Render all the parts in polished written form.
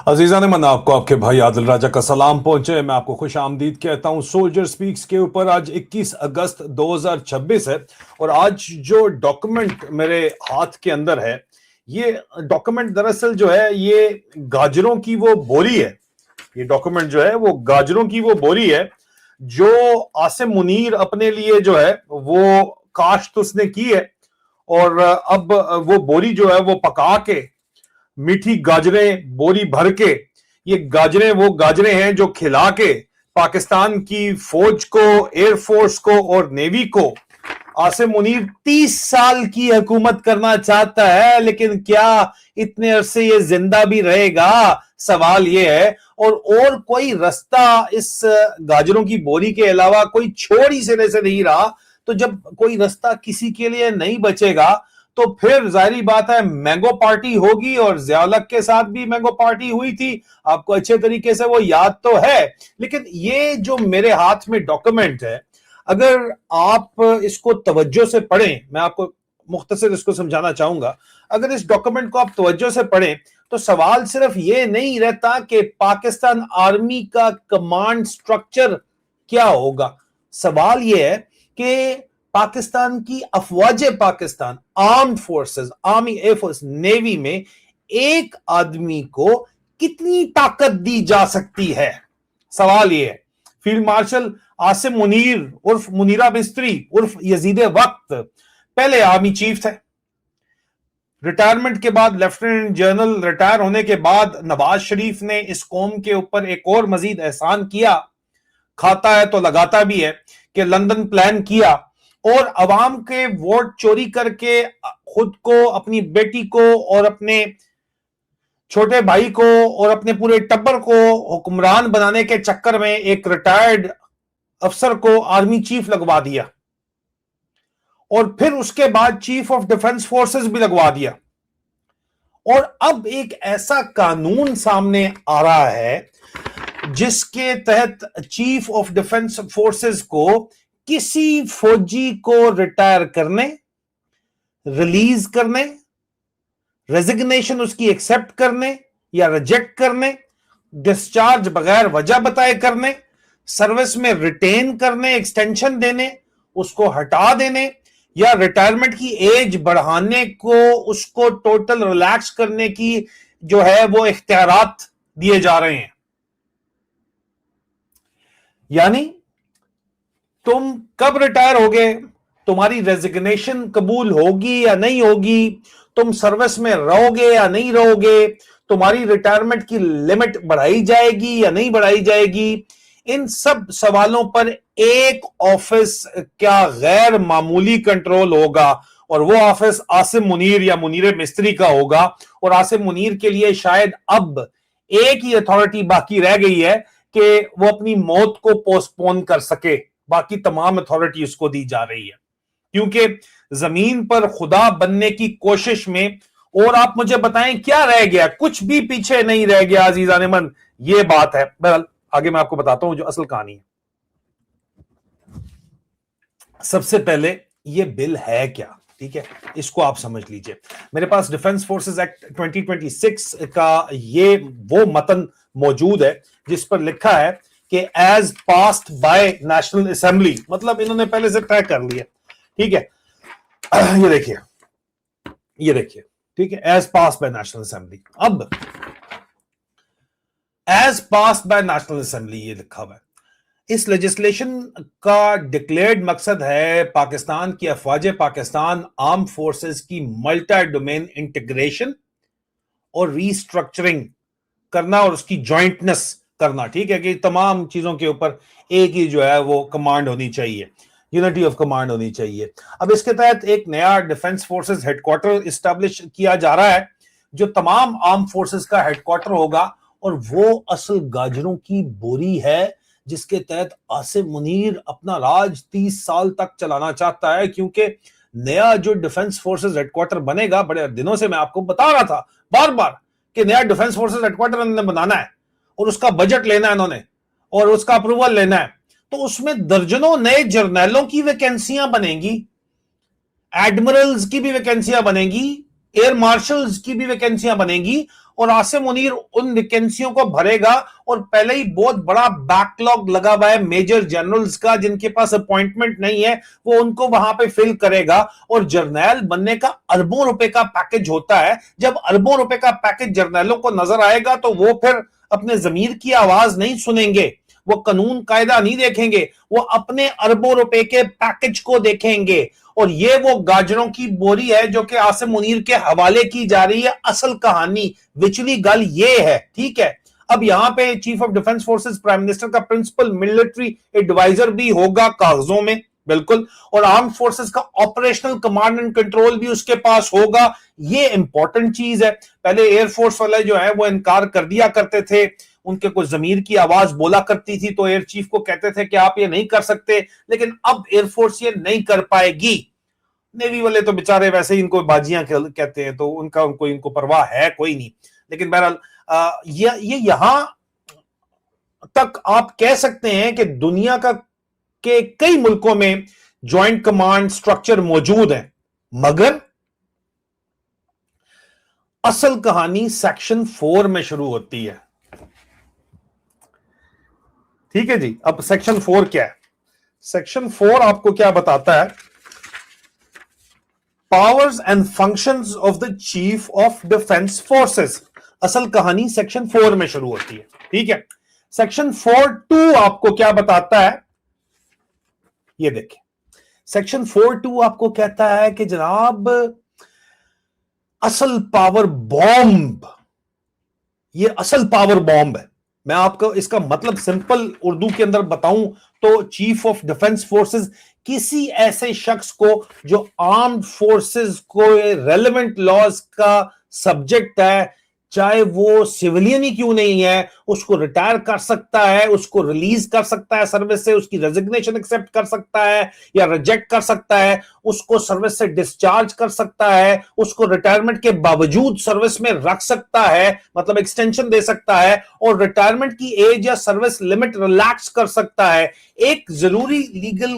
अजीज़ान मन, आपको आपके भाई आदिल राजा का सलाम पहुंचे। मैं आपको खुश आमदीद कहता हूं। सोल्जर स्पीक्स के ऊपर आज 21 अगस्त 2026 है और आज जो डॉक्यूमेंट मेरे हाथ के अंदर है, ये डॉक्यूमेंट दरअसल जो है ये गाजरों की वो बोरी है। ये डॉक्यूमेंट जो है वो गाजरों की वो बोरी है जो आसिम मुनीर अपने लिए जो है वो काश्त उसने की है। और अब वो बोरी जो है वो पका के मीठी गाजरें बोरी भर के, ये गाजरें वो गाजरें हैं जो खिला के पाकिस्तान की फौज को, एयरफोर्स को और नेवी को आसिम मुनीर 30 साल की हुकूमत करना चाहता है। लेकिन क्या इतने अरसे ये जिंदा भी रहेगा, सवाल ये है। और कोई रास्ता इस गाजरों की बोरी के अलावा कोई छोड़ ही सिरे से नहीं रहा। तो जब कोई रास्ता किसी के लिए नहीं बचेगा तो फिर जाहिर बात है मैंगो पार्टी होगी। और ज़िया-उल-हक के साथ भी मैंगो पार्टी हुई थी, आपको अच्छे तरीके से वो याद तो है। लेकिन ये जो मेरे हाथ में डॉक्यूमेंट है, अगर आप इसको तवज्जो से पढ़ें, मैं आपको मुख्तसर इसको समझाना चाहूंगा। अगर इस डॉक्यूमेंट को आप तवज्जो से पढ़ें तो सवाल सिर्फ ये नहीं रहता कि पाकिस्तान आर्मी का कमांड स्ट्रक्चर क्या होगा। सवाल ये है कि पाकिस्तान की अफवाज Pakistan, armed forces, army, air force, navy में एक आदमी को कितनी ताकत दी जा सकती है। सवाल यह है। फील्ड मार्शल आसिम मुनीर उर्फ मुनीरा मिस्त्री उर्फ यजीद वक्त पहले आर्मी चीफ थे। रिटायरमेंट के बाद, लेफ्टिनेंट जनरल रिटायर होने के बाद नवाज शरीफ ने इस कौम के ऊपर एक और मजीद एहसान किया, खाता है तो लगाता भी है, कि लंदन प्लान किया और अवाम के वोट चोरी करके खुद को, अपनी बेटी को और अपने छोटे भाई को और अपने पूरे टब्बर को हुक्मरान बनाने के चक्कर में एक रिटायर्ड अफसर को आर्मी चीफ लगवा दिया और फिर उसके बाद चीफ ऑफ डिफेंस फोर्सेस भी लगवा दिया। और अब एक ऐसा कानून सामने आ रहा है जिसके तहत चीफ ऑफ डिफेंस फोर्सेस को किसी फौजी को रिटायर करने, रिलीज करने, रेजिग्नेशन उसकी एक्सेप्ट करने या रिजेक्ट करने, डिस्चार्ज बगैर वजह बताए करने, सर्विस में रिटेन करने, एक्सटेंशन देने, उसको हटा देने या रिटायरमेंट की एज बढ़ाने को, उसको टोटल रिलैक्स करने की जो है वो इख्तियारात दिए जा रहे हैं। यानी तुम कब रिटायर होगे, तुम्हारी रेजिग्नेशन कबूल होगी या नहीं होगी, तुम सर्विस में रहोगे या नहीं रहोगे, तुम्हारी रिटायरमेंट की लिमिट बढ़ाई जाएगी या नहीं बढ़ाई जाएगी, इन सब सवालों पर एक ऑफिस क्या गैर मामूली कंट्रोल होगा और वो ऑफिस आसिम मुनीर या मुनीर मिस्त्री का होगा। और आसिम मुनीर के लिए शायद अब एक ही अथॉरिटी बाकी रह गई है कि वो अपनी मौत को पोस्टपोन कर सके, बाकी तमाम अथॉरिटी उसको दी जा रही है। क्योंकि जमीन पर खुदा बनने की कोशिश में, और आप मुझे बताएं क्या रह गया, कुछ भी पीछे नहीं रह गया अजीजान मन, ये बात है। बहरहाल आगे मैं आपको बताता हूं जो असल कहानी है। सबसे पहले ये बिल है क्या, ठीक है, इसको आप समझ लीजिए। मेरे पास डिफेंस फोर्सेस एक्ट 2026 का ये वो मतन मौजूद है जिस पर लिखा है कि as passed by national assembly, मतलब इन्होंने पहले से तय कर लिया, ठीक है। ये देखिए, ये देखिए, ठीक है, as passed by national Assembly. अब as passed by national Assembly ये लिखा हुआ है। इस लेजिस्लेशन का डिक्लेयर्ड मकसद है पाकिस्तान की अफवाज पाकिस्तान आर्म फोर्सेस की मल्टी डोमेन इंटीग्रेशन और रीस्ट्रक्चरिंग करना और उसकी जॉइंटनेस करना, ठीक है, कि तमाम चीजों के ऊपर एक ही जो है वो कमांड होनी चाहिए, यूनिटी ऑफ कमांड होनी चाहिए। अब इसके तहत एक नया डिफेंस फोर्सेस हेडक्वार्टर इस्टेब्लिश किया जा रहा है जो तमाम आर्म फोर्सेस का हेडक्वार्टर होगा और वो असल गाजरों की बोरी है जिसके तहत आसिम मुनीर अपना राज 30 साल तक चलाना चाहता है। क्योंकि नया जो डिफेंस फोर्सेस हेडक्वार्टर बनेगा, बड़े दिनों से मैं आपको बता रहा था बार बार कि नया डिफेंस फोर्सेस हेडक्वार्टर इन्होंने बनाना है और उसका बजट लेना है इन्होंने और उसका अप्रूवल लेना है। तो उसमें दर्जनों नए जर्नैलों की वैकेंसियां बनेंगी, एडमिरल्स की भी वैकेंसियां बनेंगी, एयर मार्शल्स की भी वैकेंसियां बनेंगी और आसिम मुनीर उन वैकेंसियों को भरेगा, और पहले ही बहुत बड़ा बैकलॉग लगा हुआ है मेजर जनरल्स का जिनके पास अपॉइंटमेंट नहीं है, वो उनको वहां पे फिल करेगा। और जर्नैल बनने का अरबों रुपए का पैकेज होता है। जब अरबों रुपए का पैकेज जर्नैलों को नजर आएगा तो वो फिर अपने जमीर की आवाज नहीं सुनेंगे, वो कानून कायदा नहीं देखेंगे, वो अपने अरबों रुपए के पैकेज को देखेंगे। और ये वो गाजरों की बोरी है जो कि आसिम मुनीर के हवाले की जा रही है। असल कहानी विचली गल ये है, ठीक है। अब यहां पे chief of defence forces prime minister का प्रिंसिपल मिलिट्री एडवाइजर भी होगा कागजों में, बिल्कुल, और आर्म फोर्सेस का ऑपरेशनल कमांड एंड कंट्रोल भी उसके पास होगा। ये इंपॉर्टेंट चीज है। पहले एयरफोर्स वाले जो है वो इनकार कर दिया करते थे, उनके कुछ जमीर की आवाज बोला करती थी तो एयर चीफ को कहते थे कि आप ये नहीं कर सकते, लेकिन अब एयरफोर्स ये नहीं कर पाएगी। नेवी वाले तो बेचारे वैसे ही इनको बाजियां कहते हैं, तो उनका उनको इनको परवाह है कोई नहीं। लेकिन बहरहाल ये यहां तक आप कह सकते हैं कि दुनिया के कई मुल्कों में ज्वाइंट कमांड स्ट्रक्चर मौजूद है, मगर असल कहानी सेक्शन 4 में शुरू होती है। ठीक है जी। अब सेक्शन 4 क्या है? सेक्शन 4 आपको क्या बताता है? Powers and functions of the chief of defence forces. असल कहानी सेक्शन 4 में शुरू होती है, ठीक है। सेक्शन 4(2) आपको क्या बताता है? ये देखिए, सेक्शन 4(2) आपको कहता है कि जनाब असल पावर बॉम्ब, ये असल पावर बॉम्ब है। मैं आपको इसका मतलब सिंपल उर्दू के अंदर बताऊं तो चीफ ऑफ डिफेंस फोर्सेस किसी ऐसे शख्स को जो आर्म्ड फोर्सेस को रेलेवेंट लॉज का सब्जेक्ट है, चाहे वो सिविलियन ही क्यों नहीं है, उसको रिटायर कर सकता है, उसको रिलीज कर सकता है सर्विस से, उसकी रेजिग्नेशन एक्सेप्ट कर सकता है या रिजेक्ट कर सकता है, उसको सर्विस से डिस्चार्ज कर सकता है, उसको रिटायरमेंट के बावजूद सर्विस में रख सकता है, मतलब एक्सटेंशन दे सकता है, और रिटायरमेंट की एज या सर्विस लिमिट रिलैक्स कर सकता है। एक जरूरी लीगल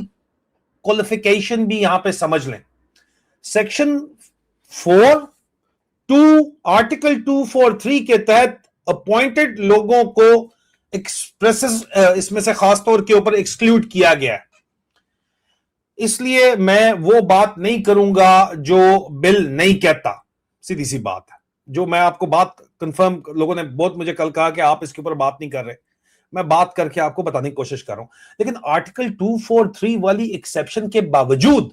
क्वालिफिकेशन भी यहां पे समझ लें। सेक्शन 4(2) आर्टिकल 243 के तहत अपॉइंटेड लोगों को एक्सप्रेसेस इसमें से खासतौर के ऊपर एक्सक्लूड किया गया है। इसलिए मैं वो बात नहीं करूंगा जो बिल नहीं कहता, सीधी सी बात है। जो मैं आपको बात कंफर्म, लोगों ने बहुत मुझे कल कहा कि आप इसके ऊपर बात नहीं कर रहे, मैं बात करके आपको बताने की कोशिश कर रहा हूं। लेकिन आर्टिकल 243 वाली एक्सेप्शन के बावजूद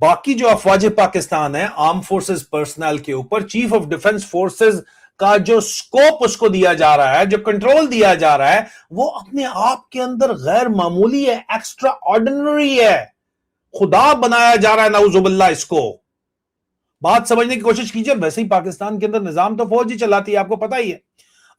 बाकी जो अफवाज पाकिस्तान है, आर्म फोर्सेस पर्सनल के ऊपर चीफ ऑफ डिफेंस फोर्सेस का जो स्कोप उसको दिया जा रहा है, जो कंट्रोल दिया जा रहा है, वो अपने आप के अंदर गैर मामूली है, एक्स्ट्रा ऑर्डिनरी है, खुदा बनाया जा रहा है नाउजुबिल्लाह। इसको बात समझने की कोशिश कीजिए। वैसे ही पाकिस्तान के अंदर निजाम तो फौज ही चलाती है, आपको पता ही है।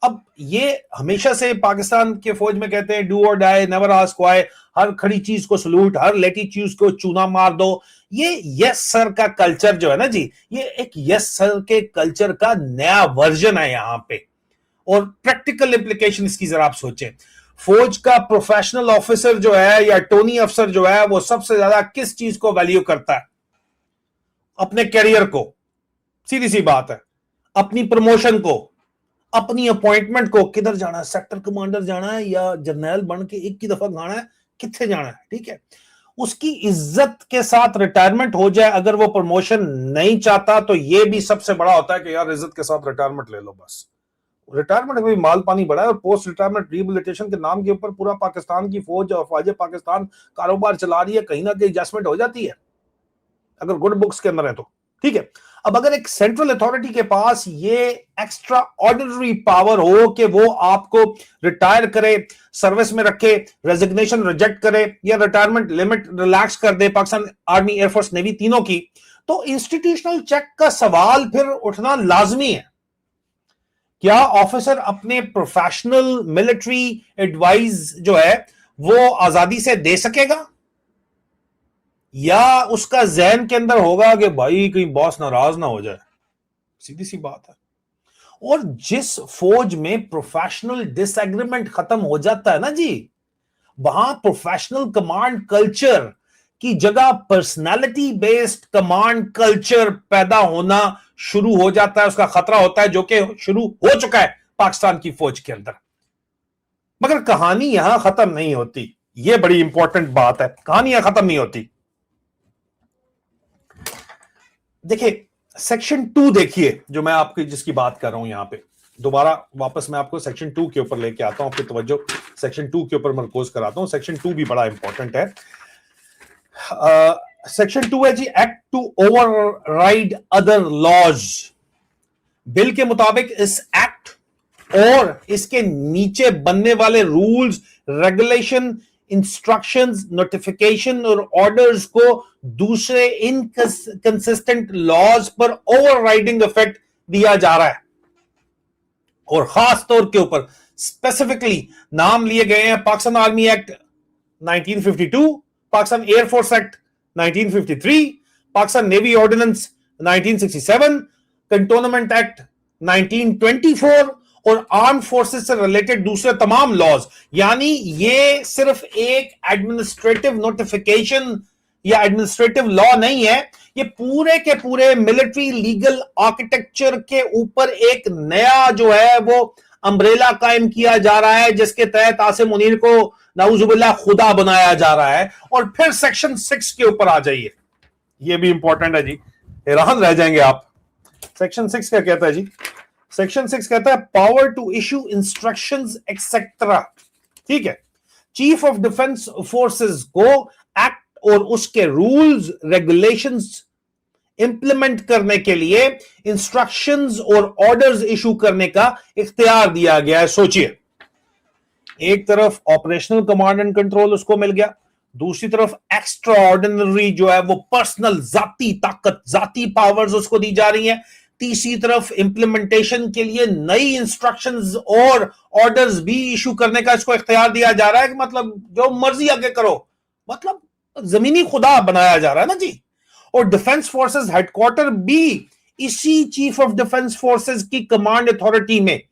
अब ये हमेशा से पाकिस्तान के फौज में कहते हैं डू और डाई, नेवर आस्क व्हाई, हर खड़ी चीज को सलूट, हर लेटी चीज को चूना मार दो। ये यस सर का कल्चर जो है ना जी, ये एक यस सर के कल्चर का नया वर्जन है यहां पे। और प्रैक्टिकल इंप्लीकेशन इसकी जरा आप सोचें। फौज का प्रोफेशनल ऑफिसर जो है या टोनी अफसर जो है, वो सबसे ज्यादा किस चीज को वैल्यू करता है? अपने कैरियर को, सीधी सी बात है, अपनी प्रमोशन को, अपनी अपॉइंटमेंट को। किधर जाना है? सेक्टर कमांडर जाना है या जर्नैल बन के एक ही दफा गाना है, कितने जाना है, ठीक है। उसकी इज्जत के साथ रिटायरमेंट हो जाए। अगर वो प्रमोशन नहीं चाहता तो ये भी सबसे बड़ा होता है कि यार इज्जत के साथ रिटायरमेंट ले लो बस। रिटायरमेंट में भी माल पानी बड़ा है, और पोस्ट रिटायरमेंट रिहेबिलिटेशन के नाम के ऊपर पूरा पाकिस्तान की फौज और फौज पाकिस्तान कारोबार चला रही है, कहीं ना कहीं एडजस्टमेंट हो जाती है अगर गुड बुक्स के अंदर है तो, ठीक है। अब अगर एक सेंट्रल अथॉरिटी के पास ये एक्स्ट्रा ऑर्डिनरी पावर हो कि वो आपको रिटायर करे, सर्विस में रखे, रेजिग्नेशन रिजेक्ट करे या रिटायरमेंट लिमिट रिलैक्स कर दे, पाकिस्तान आर्मी, एयरफोर्स, नेवी तीनों की, तो इंस्टीट्यूशनल चेक का सवाल फिर उठना लाजमी है। क्या ऑफिसर अपने प्रोफेशनल मिलिट्री एडवाइस जो है वो आजादी से दे सकेगा, या उसका जहन के अंदर होगा कि भाई कहीं बॉस नाराज ना हो जाए? सीधी सी बात है। और जिस फौज में प्रोफेशनल डिसएग्रीमेंट खत्म हो जाता है ना जी, वहां प्रोफेशनल कमांड कल्चर की जगह पर्सनालिटी बेस्ड कमांड कल्चर पैदा होना शुरू हो जाता है, उसका खतरा होता है, जो कि शुरू हो चुका है पाकिस्तान की फौज के अंदर। मगर कहानी यहां खत्म नहीं होती, यह बड़ी इंपॉर्टेंट बात है, कहानी यहां खत्म नहीं होती। देखिए सेक्शन 2 देखिए, जो मैं आपकी जिसकी बात कर रहा हूं यहां पे, दोबारा वापस मैं आपको सेक्शन 2 के ऊपर लेके आता हूं, आपकी तवज्जो सेक्शन 2 के ऊपर मरकूज कराता हूं। सेक्शन 2 भी बड़ा इंपॉर्टेंट है। सेक्शन 2 है जी, act to override other laws. Bill के मुताबिक इस एक्ट और इसके नीचे बनने वाले रूल्स, रेगुलेशन, इंस्ट्रक्शंस, नोटिफिकेशन और ऑर्डर्स को दूसरे इनकंसिस्टेंट लॉज पर ओवरराइडिंग इफेक्ट दिया जा रहा है। और खास तौर के ऊपर स्पेसिफिकली नाम लिए गए हैं Pakistan army act 1952, Pakistan air force act 1953, Pakistan navy ordinance 1967, cantonment act 1924 और आर्म फोर्सेस से रिलेटेड दूसरे तमाम लॉज। यानी ये सिर्फ एक एडमिनिस्ट्रेटिव नोटिफिकेशन या एडमिनिस्ट्रेटिव लॉ नहीं है, ये पूरे के पूरे मिलिट्री लीगल आर्किटेक्चर के ऊपर एक नया जो है वो अम्ब्रेला कायम किया जा रहा है, जिसके तहत आसिम मुनीर को नाउजुबिल्लाह खुदा बनाया जा रहा है। और फिर सेक्शन 6 के ऊपर आ जाइए, ये भी इंपॉर्टेंट है जी, हैरान रह जाएंगे आप। सेक्शन 6 क्या कहता है जी? सेक्शन 6 कहता है power to issue instructions etcetera. ठीक है, चीफ ऑफ डिफेंस फोर्सेस को एक्ट और उसके रूल्स रेगुलेशंस इंप्लीमेंट करने के लिए इंस्ट्रक्शंस और ऑर्डर्स इशू करने का इख्तियार दिया गया है। सोचिए, एक तरफ ऑपरेशनल कमांड एंड कंट्रोल उसको मिल गया, दूसरी तरफ एक्स्ट्रा ऑर्डिनरी जो है वो पर्सनल जाती ताकत, जाती पावर्स उसको दी जा रही हैं, तीसरी तरफ इंप्लीमेंटेशन के लिए नई इंस्ट्रक्शंस और ऑर्डर्स भी इशू करने का इसको इख्तियार दिया जा रहा है कि मतलब जो मर्जी आगे करो, मतलब जमीनी खुदा बनाया जा रहा है ना जी। और डिफेंस फोर्सेस हेडक्वार्टर भी इसी चीफ ऑफ डिफेंस फोर्सेस की कमांड अथॉरिटी में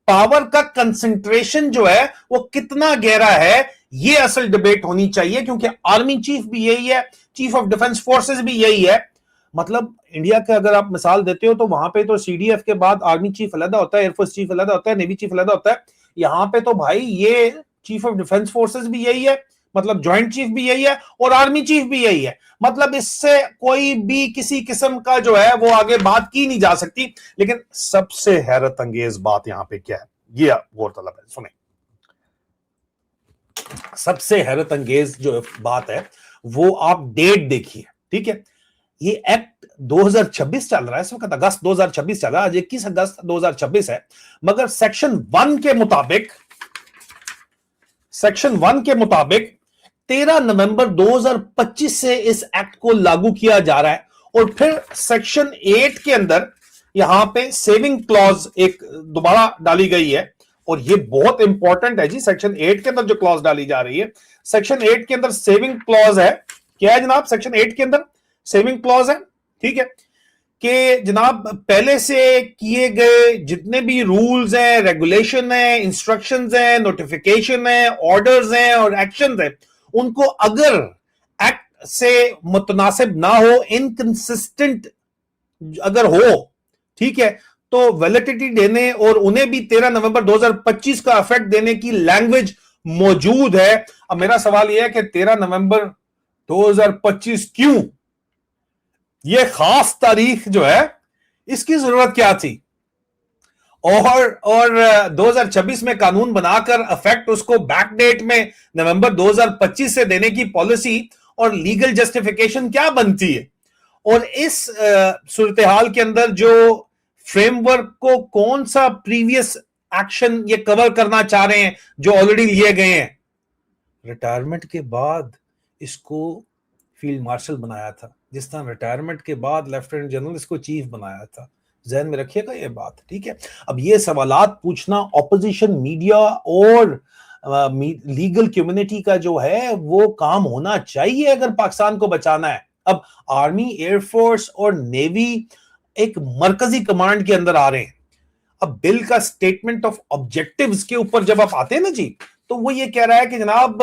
पावर का कंसंट्रेशन जो है वो कितना गहरा है, ये असल डिबेट होनी चाहिए, क्योंकि आर्मी चीफ भी यही है, चीफ ऑफ डिफेंस फोर्सेस भी यही है। मतलब इंडिया के अगर आप मिसाल देते हो तो वहां पे तो सीडीएफ के बाद आर्मी चीफ अलग होता है, एयरफोर्स चीफ अलग होता है, नेवी चीफ अलग होता है। यहां पे तो भाई ये चीफ ऑफ डिफेंस फोर्सेस भी यही है, मतलब ज्वाइंट चीफ भी यही है और आर्मी चीफ भी यही है। मतलब इससे कोई भी किसी किस्म का जो है वो आगे बात की नहीं जा सकती। लेकिन सबसे हैरत अंगेज बात यहां पे क्या है, ये गौर तलब है, सुने। सबसे हैरत अंगेज जो बात है वो आप डेट देखिए। ठीक है, ये एक्ट 2026 चल रहा है इस वक्त, अगस्त 2026 चल रहा है, आज 21 अगस्त 2026 है। मगर सेक्शन 1 के मुताबिक 13 नवंबर 2025 से इस एक्ट को लागू किया जा रहा है। और फिर सेक्शन 8 के अंदर यहां पे सेविंग क्लॉज एक दोबारा डाली गई है, और ये बहुत इंपॉर्टेंट है जी। सेक्शन 8 के अंदर जो क्लॉज डाली जा रही है, सेक्शन 8 के अंदर सेविंग क्लॉज है। क्या है जनाब? सेक्शन 8 के अंदर सेविंग क्लॉज है, ठीक है, कि जनाब पहले से किए गए जितने भी रूल्स हैं, रेगुलेशन है, इंस्ट्रक्शंस हैं, नोटिफिकेशन है, ऑर्डर्स हैं और एक्शंस हैं, उनको अगर एक्ट से मुतनासिब ना हो, इनकंसिस्टेंट अगर हो, ठीक है, तो वैलिडिटी देने और उन्हें भी 13 नवंबर 2025 का इफेक्ट देने की लैंग्वेज मौजूद है। अब मेरा सवाल यह है कि 13 नवंबर 2025 क्यों? यह खास तारीख जो है इसकी जरूरत क्या थी? और 2026 में कानून बनाकर इफेक्ट उसको बैकडेट में नवंबर 2025 से देने की पॉलिसी और लीगल जस्टिफिकेशन क्या बनती है? और इस सूरत हाल के अंदर जो फ्रेमवर्क को कौन सा प्रीवियस एक्शन ये कवर करना चाह रहे हैं जो ऑलरेडी लिए गए हैं? रिटायरमेंट के बाद इसको फील्ड मार्शल बनाया था, जिस तरह रिटायरमेंट के बाद लेफ्टिनेंट जनरल इसको चीफ बनाया था। ज़हन में रखिएगा ये बात, ठीक है। अब ये सवालात पूछना ऑपोजिशन, मीडिया और लीगल कम्युनिटी का जो है वो काम होना चाहिए अगर पाकिस्तान को बचाना है। अब आर्मी, एयरफोर्स और नेवी एक मरकजी कमांड के अंदर आ रहे हैं। अब बिल का स्टेटमेंट ऑफ ऑब्जेक्टिव्स के ऊपर जब आप आते हैं ना जी, तो वो ये कह रहा है कि जनाब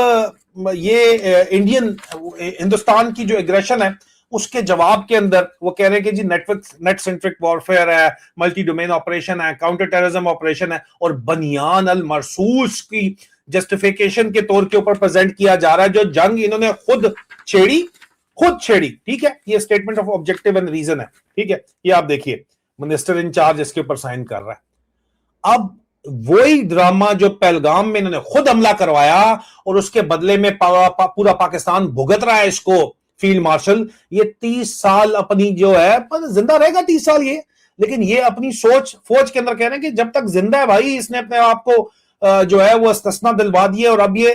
ये इंडियन हिंदुस्तान की जो एग्रेशन है उसके जवाब के अंदर वो कह रहे हैं कि जी नेट सेंट्रिक वॉरफेयर है, मल्टी डोमेन ऑपरेशन है, काउंटर टेररिज्म ऑपरेशन है, और बनियान अल मरसूस की जस्टिफिकेशन के तौर के ऊपर प्रेजेंट किया जा रहा है, जो जंग इन्होंने खुद छेड़ी। ठीक है, ये statement of objective and reason है। ठीक है, ये आप देखिए मिनिस्टर इंचार्ज इसके ऊपर साइन कर रहा है। अब वही ड्रामा जो पहलगाम में इन्होंने खुद हमला करवाया और उसके बदले में पूरा पाकिस्तान भुगत रहा है इसको, फील्ड मार्शल ये 30 साल अपनी जो है जिंदा रहेगा 30 साल ये, लेकिन ये अपनी सोच फौज के अंदर कह रहे हैं कि जब तक जिंदा है भाई इसने अपने आप को जो है वो इस्तिस्ना दिलवा दिए और अब ये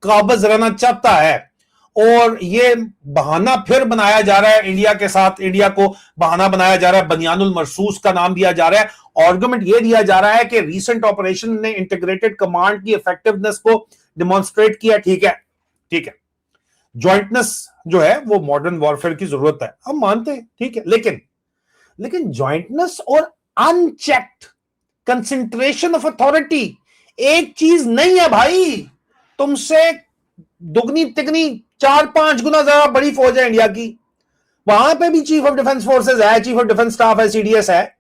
काबिज रहना चाहता है। और ये बहाना फिर बनाया जा रहा है इंडिया के साथ, इंडिया को बहाना बनाया जा रहा है, बनियानुल मरसूस का नाम दिया जा रहा है। आर्गुमेंट ये दिया जा रहा है कि रीसेंट ऑपरेशन ने इंटीग्रेटेड कमांड की इफेक्टिवनेस को डिमॉन्स्ट्रेट किया। ठीक है, ज्वाइंटनेस जो है वो मॉडर्न वॉरफेयर की जरूरत है, हम मानते हैं। ठीक है, लेकिन ज्वाइंटनेस और अनचेक्ड कंसंट्रेशन ऑफ अथॉरिटी एक चीज नहीं है भाई। तुमसे दुगनी तिगनी 4-5 गुना ज्यादा बड़ी फौज है इंडिया की, वहां पे भी चीफ ऑफ डिफेंस फोर्सेस है, चीफ ऑफ डिफेंस स्टाफ है, सीडीएस है,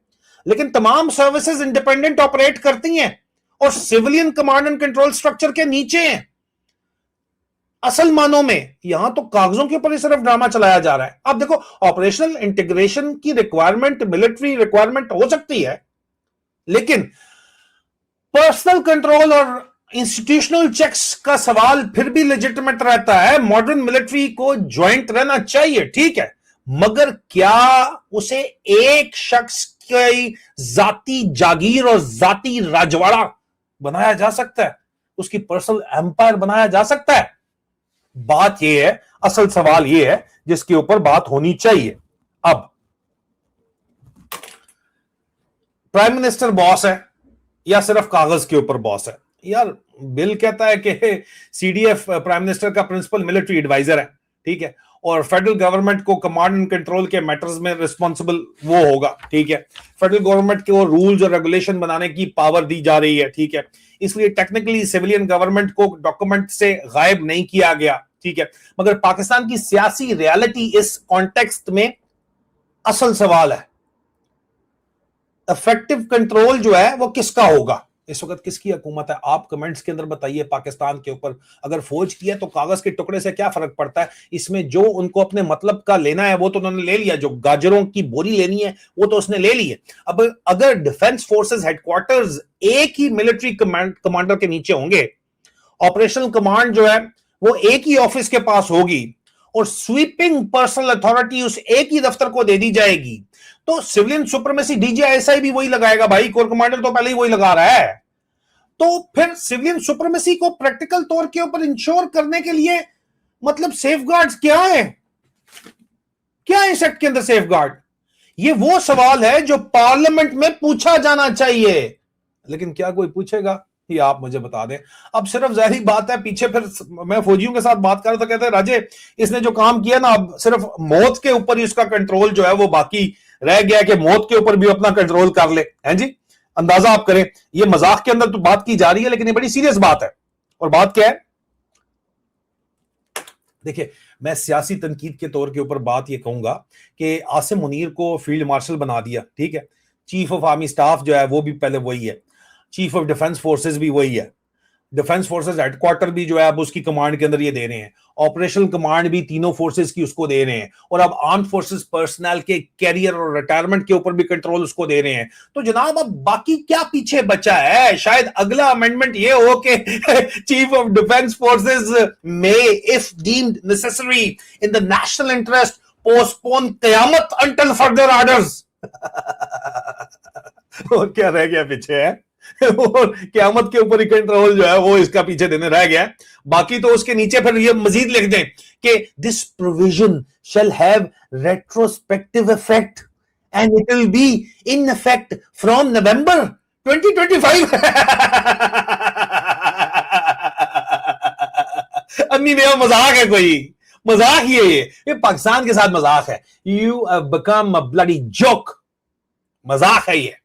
लेकिन तमाम सर्विसेज इंडिपेंडेंट ऑपरेट करती हैं और civilian command and control structure के नीचे हैं। असल मानों में यहां तो कागजों के ऊपर ही सिर्फ ड्रामा चलाया जा रहा है। अब देखो, ऑपरेशनल इंटीग्रेशन की रिक्वायरमेंट मिलिट्री रिक्वायरमेंट हो सकती है, लेकिन पर्सनल कंट्रोल और इंस्टीट्यूशनल चेक्स का सवाल फिर भी लेजिटिमेट रहता है। मॉडर्न मिलिट्री को ज्वाइंट रहना चाहिए, ठीक है, मगर क्या उसे एक शख्स की जाती जागीर और जाती राजवाड़ा बनाया जा सकता है? उसकी पर्सनल एम्पायर बनाया जा सकता है? बात यह है, असल सवाल यह है जिसके ऊपर बात होनी चाहिए। अब प्राइम मिनिस्टर बॉस है या सिर्फ कागज के ऊपर बॉस है? यार बिल कहता है कि सीडीएफ प्राइम मिनिस्टर का प्रिंसिपल मिलिट्री एडवाइजर है, ठीक है, और फेडरल गवर्नमेंट को कमांड एंड कंट्रोल के मैटर्स में रिस्पॉन्सिबल वो होगा, ठीक है। फेडरल गवर्नमेंट को रूल्स और रेगुलेशन बनाने की पावर दी जा रही है, ठीक है, इसलिए टेक्निकली सिविलियन गवर्नमेंट को डॉक्यूमेंट से गायब नहीं किया गया, ठीक है। मगर पाकिस्तान की सियासी रियलिटी इस कॉन्टेक्स्ट में असल सवाल है, इफेक्टिव कंट्रोल जो है वो किसका होगा? इस वक्त किसकी हुकूमत है? आप कमेंट्स के अंदर बताइए। पाकिस्तान के ऊपर अगर फौज की है तो कागज के टुकड़े से क्या फर्क पड़ता है? इसमें जो उनको अपने मतलब का लेना है वो तो उन्होंने ले लिया, जो गाजरों की बोरी लेनी है वो तो उसने ले ली है। अब अगर डिफेंस फोर्सेस हेडक्वार्टर्स एक ही मिलिट्री कमांडर के नीचे होंगे, ऑपरेशनल कमांड जो है वो एक ही ऑफिस के पास होगी और स्वीपिंग पर्सनल अथॉरिटी उस एक ही दफ्तर को दे दी जाएगी, तो सिविलियन सुप्रीमेसी डीजीआईएसआई भी वही लगाएगा भाई, कोर कमांडर तो पहले ही वही लगा रहा है। तो फिर सिविलियन सुप्रीमेसी को प्रैक्टिकल तौर के ऊपर इंश्योर करने के लिए मतलब सेफगार्ड्स क्या है? क्या है इस एक्ट के अंदर सेफगार्ड? ये वो सवाल है जो पार्लियामेंट में पूछा जाना चाहिए, लेकिन क्या कोई पूछेगा? ये आप मुझे बता दें। अब सिर्फ जाहिर बात है, पीछे फिर मैं फौजियों के साथ बात कर रहा था, कहते हैं राजे इसने जो काम किया ना, अब सिर्फ मौत के ऊपर ही उसका कंट्रोल जो है वो बाकी रह गया कि मौत के ऊपर भी अपना कंट्रोल कर ले। हैं जी, अंदाजा आप करें, ये मजाक के अंदर तो बात की जा रही है, लेकिन ये बड़ी सीरियस बात है। और बात क्या है? देखिए, मैं सियासी तनकीद के तौर के ऊपर बात ये कहूंगा कि आसिम मुनीर को फील्ड मार्शल बना दिया, ठीक है, चीफ ऑफ आर्मी स्टाफ जो है वो भी पहले वही है, चीफ ऑफ डिफेंस फोर्सेस भी वही है, डिफेंस फोर्सेस हेडक्वार्टर भी जो है अब उसकी कमांड के अंदर ये दे रहे हैं, ऑपरेशनल कमांड भी तीनों फोर्सेस की उसको दे रहे हैं, और अब आर्म्ड फोर्सेस पर्सनल के कैरियर और रिटायरमेंट के ऊपर भी कंट्रोल उसको दे रहे हैं। तो जनाब अब बाकी क्या पीछे बचा है? शायद अगला अमेंडमेंट ये हो कि chief of defence forces may if deemed necessary in the national interest postpone Qayamat until further orders. और क्या रह गया पीछे है? और क़यामत के ऊपर ही कंट्रोल जो है वो इसका पीछे देने रह गया। बाकी तो उसके नीचे फिर ये मजीद लिख दें कि this provision shall have retrospective effect and it will be in effect from November 2025। अन्नी मेरा मजाक है, कोई मजाक ही है ये पाकिस्तान के साथ मजाक है। You have become a bloody joke, मजाक है ये।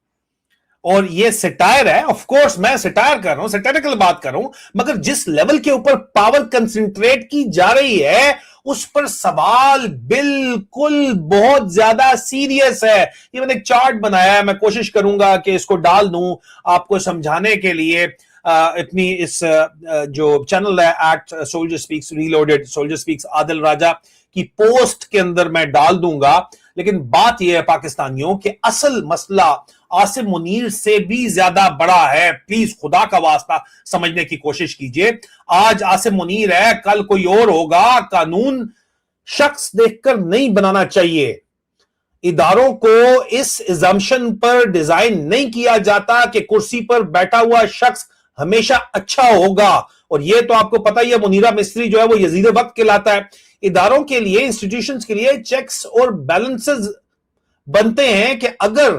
और ये सिटायर है, ऑफ कोर्स मैं सिटायर कर रहा हूं, सिटारिकल बात कर रहा हूं, मगर जिस लेवल के ऊपर पावर कंसंट्रेट की जा रही है उस पर सवाल बिल्कुल बहुत ज्यादा सीरियस है। ये मैंने एक चार्ट बनाया है, मैं कोशिश करूंगा कि इसको डाल दूं आपको समझाने के लिए। इतनी इस जो चैनल है at soldier speaks reloaded, soldier speaks Adil Raja की पोस्ट के अंदर मैं डाल दूंगा। लेकिन बात यह है पाकिस्तानियों कि असल मसला आसिम मुनीर से भी ज्यादा बड़ा है। प्लीज खुदा का वास्ता समझने की कोशिश कीजिए। आज आसिम मुनीर है, कल कोई और होगा। कानून शख्स देखकर नहीं बनाना चाहिए। इदारों को इस अजम्पशन पर डिजाइन नहीं किया जाता कि कुर्सी पर बैठा हुआ शख्स हमेशा अच्छा होगा। और यह तो आपको पता ही है, मुनीरा मिस्त्री जो है वो यजीद वक्त कहलाता है। इदारों के लिए, इंस्टीट्यूशंस के लिए चेक्स और बैलेंसेस बनते हैं कि अगर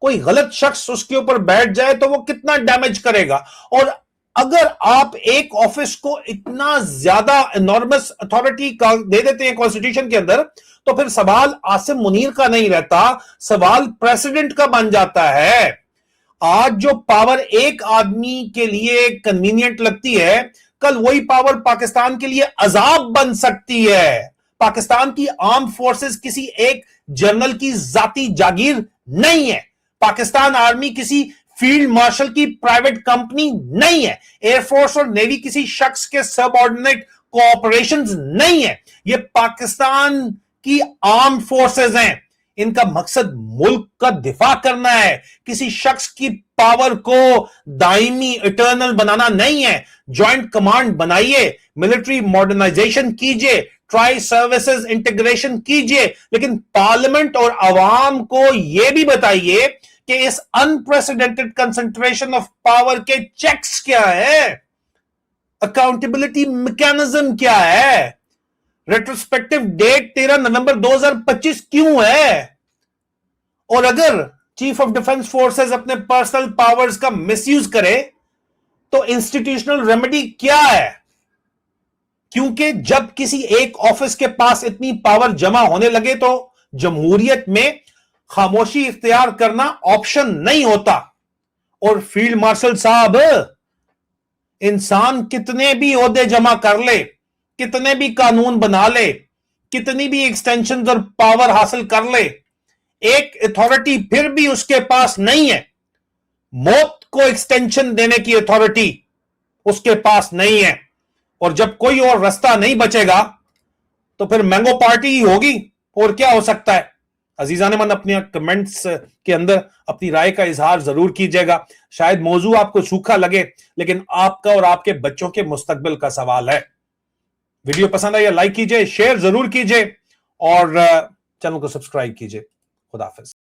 कोई गलत शख्स उसके ऊपर बैठ जाए तो वो कितना डैमेज करेगा। और अगर आप एक ऑफिस को इतना ज्यादा एनॉर्मस अथॉरिटी का दे देते हैं कॉन्स्टिट्यूशन के अंदर, तो फिर सवाल आसिम मुनीर का नहीं रहता, सवाल प्रेसिडेंट का बन जाता है। आज जो पावर एक आदमी के लिए कन्वीनियंट लगती है, कल वही पावर पाकिस्तान के लिए अजाब बन सकती है। पाकिस्तान की आर्म फोर्सेस किसी एक जनरल की जाती जागीर नहीं है। पाकिस्तान आर्मी किसी फील्ड मार्शल की प्राइवेट कंपनी नहीं है। एयरफोर्स और नेवी किसी शख्स के सबऑर्डिनेट कोऑपरेशंस नहीं है। ये पाकिस्तान की आर्म फोर्सेस हैं। इनका मकसद मुल्क का दिफा करना है, किसी शख्स की पावर को दायमी इटर्नल बनाना नहीं है। ज्वाइंट कमांड बनाइए, मिलिट्री मॉडर्नाइजेशन कीजिए, ट्राई सर्विसेज इंटीग्रेशन कीजिए, लेकिन पार्लियामेंट और अवाम को यह भी बताइए कि इस अनप्रेसिडेंटेड कंसंट्रेशन ऑफ पावर के चेक्स क्या है, अकाउंटेबिलिटी मैकेनिज्म क्या है, रेट्रोस्पेक्टिव डेट 13 नवंबर 2025 क्यों है। और अगर चीफ ऑफ डिफेंस फोर्सेस अपने पर्सनल पावर्स का मिसयूज करे तो इंस्टीट्यूशनल रेमेडी क्या है। क्योंकि जब किसी एक ऑफिस के पास इतनी पावर जमा होने लगे तो जमहूरियत में खामोशी इख्तियार करना ऑप्शन नहीं होता। और फील्ड मार्शल साहब, इंसान कितने भी ओहदे जमा कर ले, कितने भी कानून बना ले, कितनी भी एक्सटेंशन और पावर हासिल कर ले, एक अथॉरिटी फिर भी उसके पास नहीं है। मौत को एक्सटेंशन देने की अथॉरिटी उसके पास नहीं है। और जब कोई और रास्ता नहीं बचेगा तो फिर मैंगो पार्टी ही होगी। और क्या हो सकता है। अजीजान मन, अपने कमेंट्स के अंदर अपनी राय का इजहार जरूर कीजिएगा। शायद मौजू आपको सूखा लगे, लेकिन आपका और आपके बच्चों के मुस्तकबिल का सवाल है। वीडियो पसंद आया लाइक कीजिए, शेयर जरूर कीजिए और चैनल को सब्सक्राइब कीजिए। खुदा हाफिज।